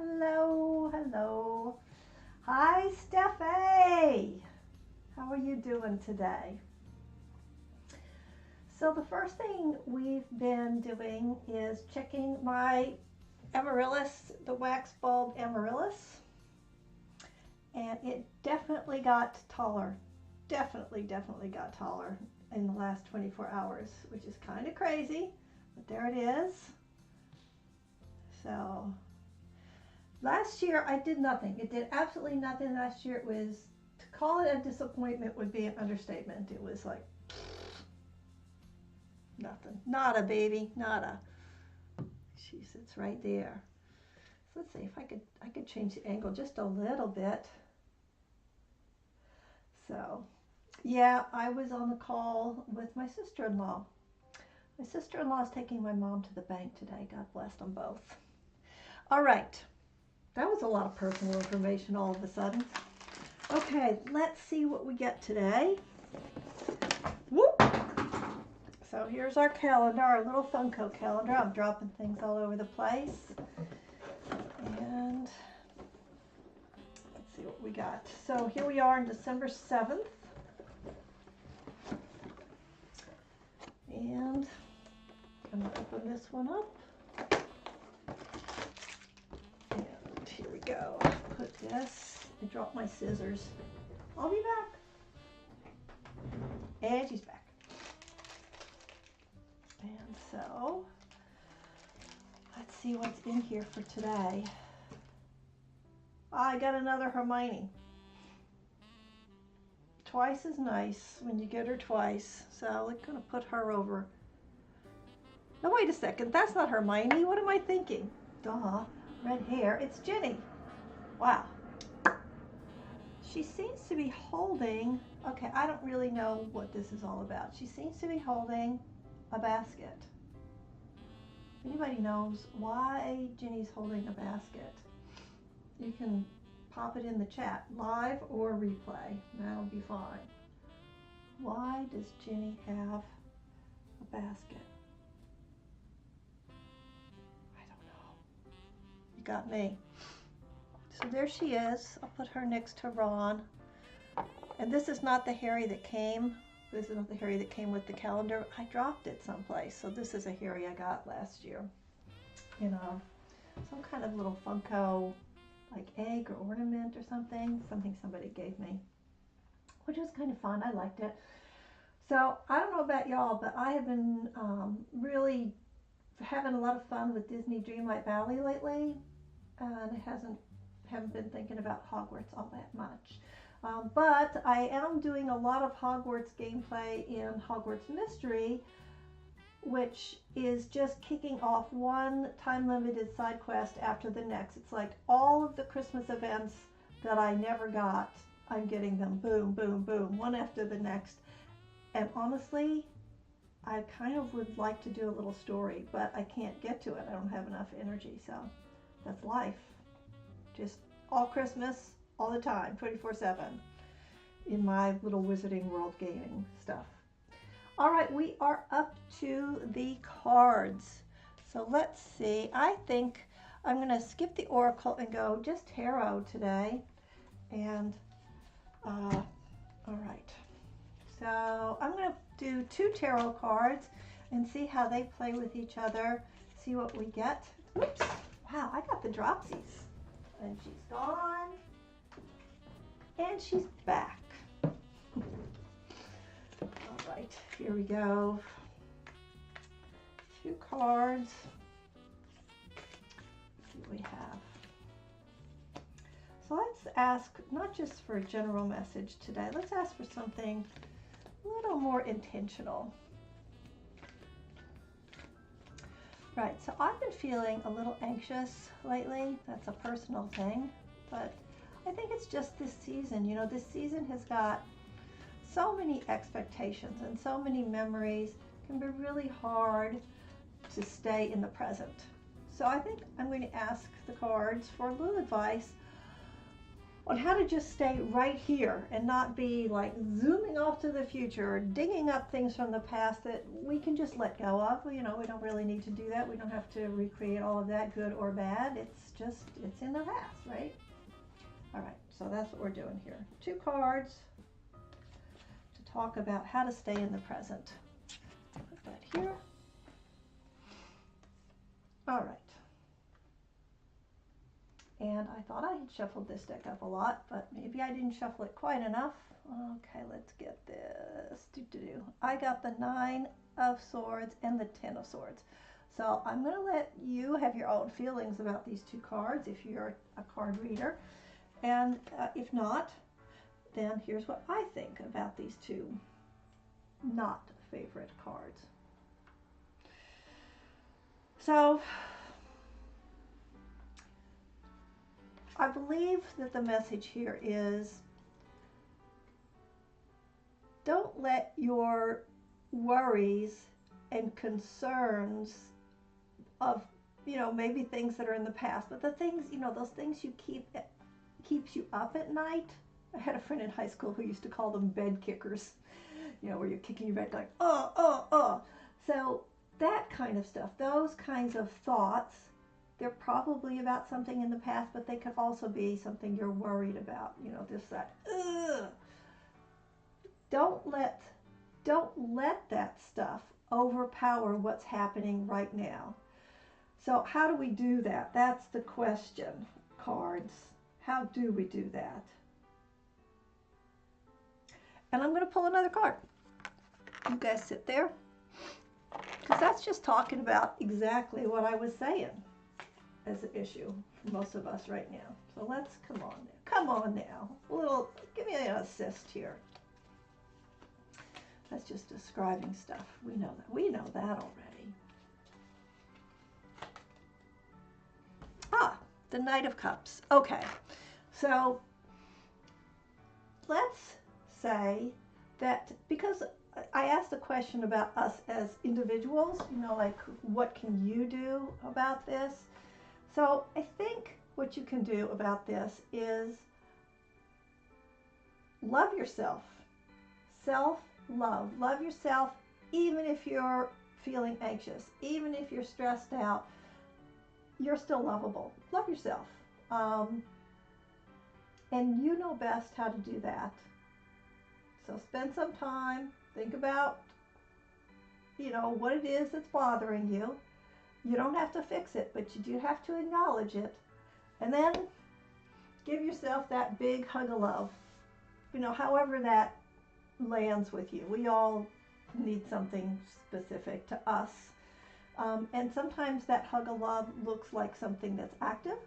Hello, hello. Hi, Steffi. How are you doing today? So the first thing we've been doing is checking my amaryllis, the wax bulb amaryllis, and it definitely got taller. Definitely got taller in the last 24 hours, which is kind of crazy, but there it is. So last year I did nothing. It did absolutely nothing last year. It was, to call it a disappointment would be an understatement. It was like nothing. Nada, baby, nada. She sits right there. So let's see if I could change the angle just a little bit. So yeah, I was on the call with my sister-in-law. My sister-in-law is taking my mom to the bank today. God bless them both. All right. That was a lot of personal information all of a sudden. Okay, let's see what we get today. Whoop! So here's our calendar, our little Funko calendar. I'm dropping things all over the place. And let's see what we got. So here we are on December 7th. And I'm going to open this one up. And here we go. Put this. I dropped my scissors. I'll be back. And she's back. And so, let's see what's in here for today. I got another Hermione. Twice is nice when you get her twice. So we're going to put her over. No, wait a second. That's not Hermione. What am I thinking? Duh. Red hair. It's Ginny. Wow. She seems to be holding, okay, I don't really know what this is all about. She seems to be holding a basket. If anybody knows why Ginny's holding a basket, you can pop it in the chat, live or replay. That'll be fine. Why does Ginny have a basket? I don't know. You got me. So there she is. I'll put her next to Ron. And this is not the Harry that came. This is not the Harry that came with the calendar. I dropped it someplace. So this is a Harry I got last year. You know, some kind of little Funko, like egg or ornament or something. Something somebody gave me, which was kind of fun. I liked it. So I don't know about y'all, but I have been really having a lot of fun with Disney Dreamlight Valley lately. And it haven't been thinking about Hogwarts all that much. But I am doing a lot of Hogwarts gameplay in Hogwarts Mystery, which is just kicking off one time-limited side quest after the next. It's like all of the Christmas events that I never got, I'm getting them boom, boom, boom, one after the next. And honestly, I kind of would like to do a little story, but I can't get to it. I don't have enough energy, so that's life. Just all Christmas, all the time, 24/7 in my little Wizarding World gaming stuff. All right, we are up to the cards. So let's see. I think I'm going to skip the Oracle and go just Tarot today. And, all right. So I'm going to do 2 Tarot cards and see how they play with each other. See what we get. Oops. Wow, I got the dropsies. And she's gone. And she's back. All right, here we go. 2 cards. Let's see what we have. So let's ask, not just for a general message today, let's ask for something a little more intentional. Right, so I've been feeling a little anxious lately. That's a personal thing, but I think it's just this season. You know, this season has got so many expectations and so many memories. It can be really hard to stay in the present. So I think I'm going to ask the cards for a little advice on how to just stay right here and not be like zooming off to the future or digging up things from the past that we can just let go of. You know, we don't really need to do that. We don't have to recreate all of that, good or bad. It's just, it's in the past, right? All right, so that's what we're doing here. 2 cards to talk about how to stay in the present. Put that here. All right. And I thought I had shuffled this deck up a lot, but maybe I didn't shuffle it quite enough. Okay, let's get this. I got the 9 of Swords and the 10 of Swords. So I'm going to let you have your own feelings about these 2 cards if you're a card reader. And if not, then here's what I think about these 2 not favorite cards. So I believe that the message here is, don't let your worries and concerns of, you know, maybe things that are in the past, but the things, you know, those things you keeps you up at night. I had a friend in high school who used to call them bed kickers, you know, where you're kicking your bed like, So that kind of stuff, those kinds of thoughts, they're probably about something in the past, but they could also be something you're worried about, you know, this, that, ugh. Don't let that stuff overpower what's happening right now. So how do we do that? That's the question, cards. How do we do that? And I'm going to pull another card. You guys sit there, because that's just talking about exactly what I was saying as an issue for most of us right now. So let's, come on now. Give me an assist here. That's just describing stuff. We know that already. Ah, the Knight of Cups. Okay, so let's say that, because I asked a question about us as individuals, you know, like, what can you do about this? So I think what you can do about this is love yourself. Self-love. Love yourself even if you're feeling anxious, even if you're stressed out, you're still lovable. Love yourself. And you know best how to do that. So spend some time, think about, you know, what it is that's bothering you. You don't have to fix it, but you do have to acknowledge it. And then give yourself that big hug of love. You know, however that lands with you. We all need something specific to us. And sometimes that hug of love looks like something that's active,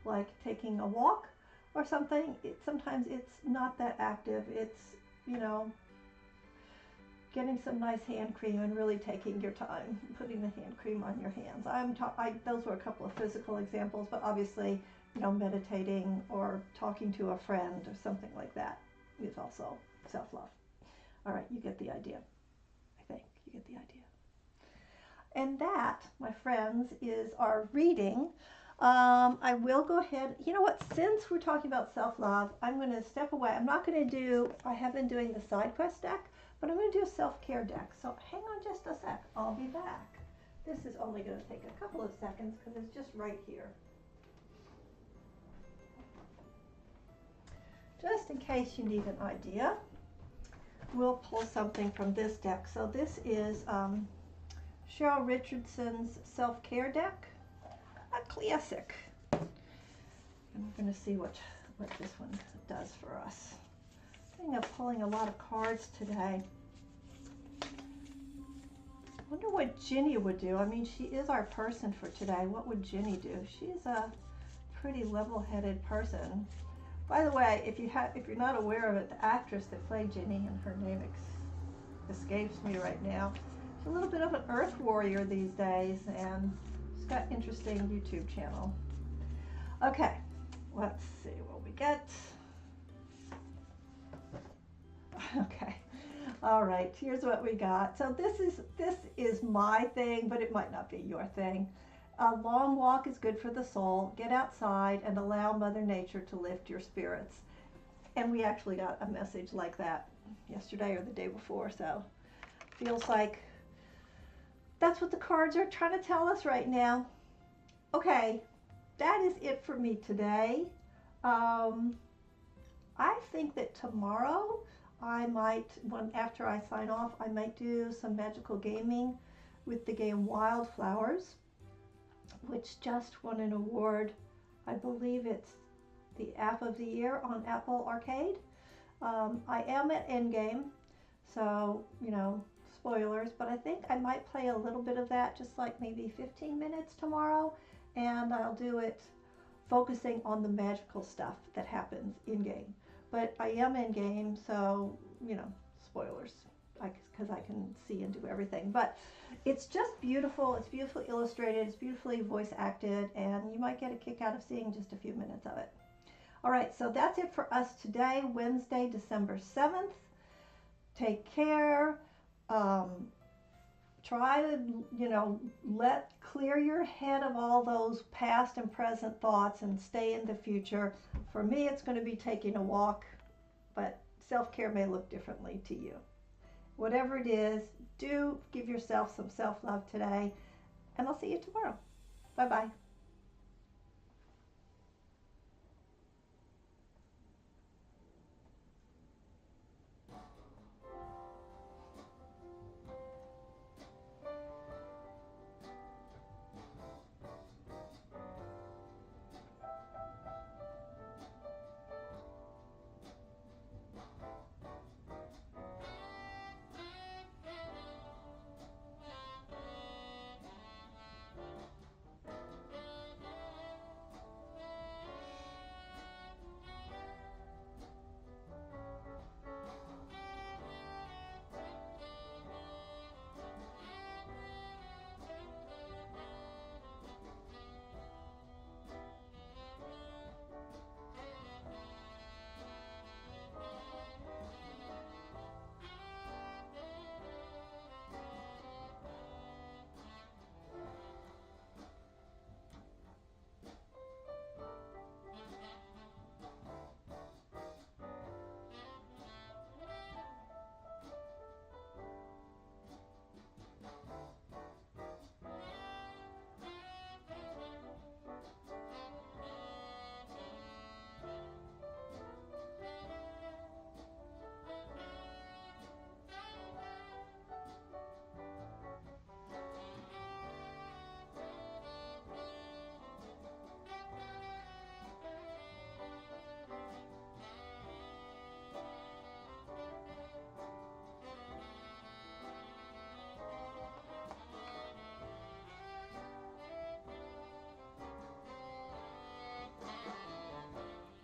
like taking a walk or something. Sometimes it's not that active. It's, you know, getting some nice hand cream and really taking your time, putting the hand cream on your hands. Those were a couple of physical examples, but obviously, you know, meditating or talking to a friend or something like that is also self-love. All right, you get the idea. I think you get the idea. And that, my friends, is our reading. I will go ahead, you know what, since we're talking about self-love, I'm going to step away. I'm not going to do, I have been doing the side quest deck, but I'm going to do a self-care deck. So hang on just a sec. I'll be back. This is only going to take a couple of seconds because it's just right here. Just in case you need an idea, we'll pull something from this deck. So this is Cheryl Richardson's self-care deck, a classic. And we're going to see what this one does for us. I think I'm pulling a lot of cards today. I wonder what Ginny would do. I mean, she is our person for today. What would Ginny do? She's a pretty level-headed person. By the way, if you're not aware of it, the actress that played Ginny, and her name escapes me right now, she's a little bit of an earth warrior these days, and she's got an interesting YouTube channel. Okay, let's see what we get. Okay, all right, here's what we got. So this is my thing, but it might not be your thing. A long walk is good for the soul. Get outside and allow Mother Nature to lift your spirits. And we actually got a message like that yesterday or the day before, so feels like that's what the cards are trying to tell us right now. Okay, that is it for me today. I think that tomorrow I might, after I sign off, I might do some magical gaming with the game Wildflowers, which just won an award. I believe it's the app of the year on Apple Arcade. I am at endgame, so, you know, spoilers, but I think I might play a little bit of that, just like maybe 15 minutes tomorrow, and I'll do it focusing on the magical stuff that happens in game. But I am in game, so, you know, spoilers, because I can see and do everything. But it's just beautiful. It's beautifully illustrated. It's beautifully voice acted, and you might get a kick out of seeing just a few minutes of it. All right, so that's it for us today, Wednesday, December 7th. Take care. Try to, you know, clear your head of all those past and present thoughts and stay in the future. For me, it's going to be taking a walk, but self-care may look differently to you. Whatever it is, do give yourself some self-love today, and I'll see you tomorrow. Bye-bye.